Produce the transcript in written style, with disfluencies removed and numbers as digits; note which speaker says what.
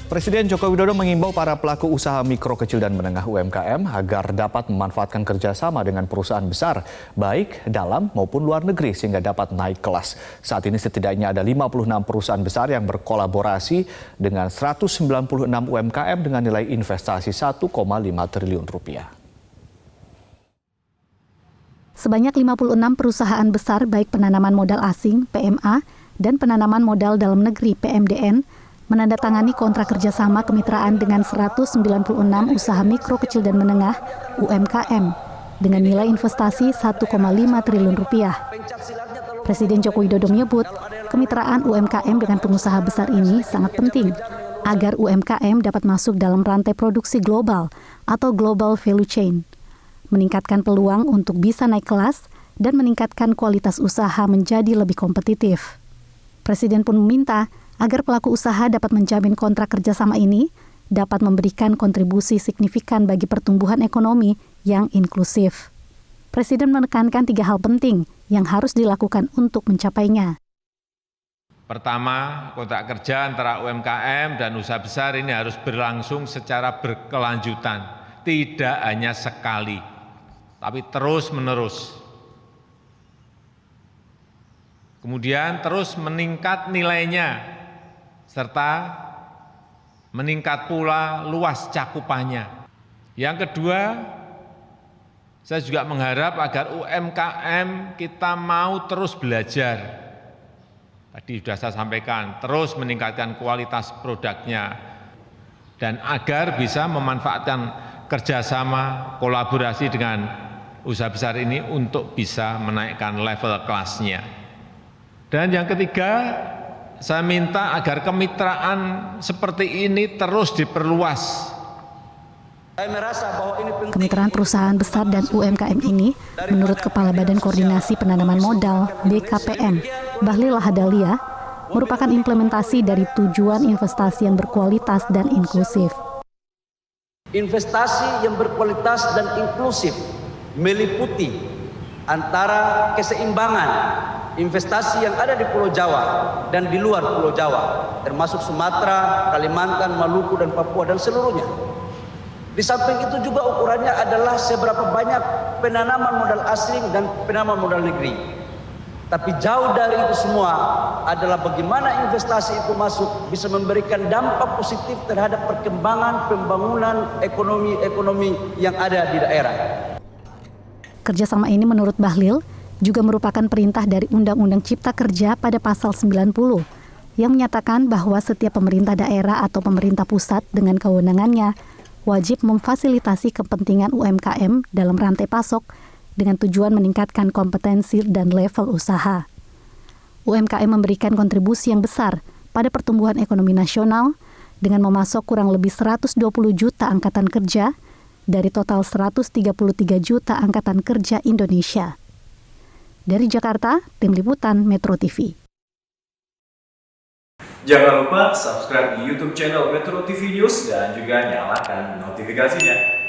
Speaker 1: Presiden Joko Widodo mengimbau para pelaku usaha mikro, kecil, dan menengah UMKM agar dapat memanfaatkan kerjasama dengan perusahaan besar, baik dalam maupun luar negeri, sehingga dapat naik kelas. Saat ini setidaknya ada 56 perusahaan besar yang berkolaborasi dengan 196 UMKM dengan nilai investasi 1,5 triliun rupiah.
Speaker 2: Sebanyak 56 perusahaan besar baik penanaman modal asing (PMA) dan penanaman modal dalam negeri (PMDN) menandatangani kontrak kerjasama kemitraan dengan 196 usaha mikro, kecil, dan menengah (UMKM) dengan nilai investasi 1,5 triliun rupiah. Presiden Joko Widodo menyebut kemitraan UMKM dengan pengusaha besar ini sangat penting agar UMKM dapat masuk dalam rantai produksi global atau global value chain, meningkatkan peluang untuk bisa naik kelas dan meningkatkan kualitas usaha menjadi lebih kompetitif. Presiden pun meminta agar pelaku usaha dapat menjamin kontrak kerjasama ini dapat memberikan kontribusi signifikan bagi pertumbuhan ekonomi yang inklusif. Presiden menekankan 3 hal penting yang harus dilakukan untuk mencapainya.
Speaker 3: Pertama, kontrak kerja antara UMKM dan usaha besar ini harus berlangsung secara berkelanjutan, tidak hanya sekali, tapi terus-menerus. Kemudian terus meningkat nilainya, serta meningkat pula luas cakupannya. Yang kedua, saya juga mengharap agar UMKM kita mau terus belajar. Tadi sudah saya sampaikan, terus meningkatkan kualitas produknya, dan agar bisa memanfaatkan kerjasama, kolaborasi dengan usaha besar ini untuk bisa menaikkan level kelasnya. Dan yang ketiga, saya minta agar kemitraan seperti ini terus diperluas.
Speaker 2: Kemitraan perusahaan besar dan UMKM ini, menurut Kepala Badan Koordinasi Penanaman Modal (BKPM), Bahlil Lahadalia, merupakan implementasi dari tujuan investasi yang berkualitas dan inklusif.
Speaker 4: Investasi yang berkualitas dan inklusif meliputi antara keseimbangan investasi yang ada di Pulau Jawa dan di luar Pulau Jawa, termasuk Sumatera, Kalimantan, Maluku, dan Papua, dan seluruhnya. Di samping itu juga ukurannya adalah seberapa banyak penanaman modal asing dan penanaman modal negeri. Tapi jauh dari itu semua adalah bagaimana investasi itu masuk bisa memberikan dampak positif terhadap perkembangan pembangunan ekonomi yang ada di daerah.
Speaker 2: Kerjasama ini menurut Bahlil juga merupakan perintah dari Undang-Undang Cipta Kerja pada pasal 90 yang menyatakan bahwa setiap pemerintah daerah atau pemerintah pusat dengan kewenangannya wajib memfasilitasi kepentingan UMKM dalam rantai pasok dengan tujuan meningkatkan kompetensi dan level usaha. UMKM memberikan kontribusi yang besar pada pertumbuhan ekonomi nasional dengan memasok kurang lebih 120 juta angkatan kerja dari total 133 juta angkatan kerja Indonesia. Dari Jakarta, Tim Liputan Metro TV.
Speaker 5: Jangan lupa subscribe di YouTube channel Metro TV News dan juga nyalakan notifikasinya.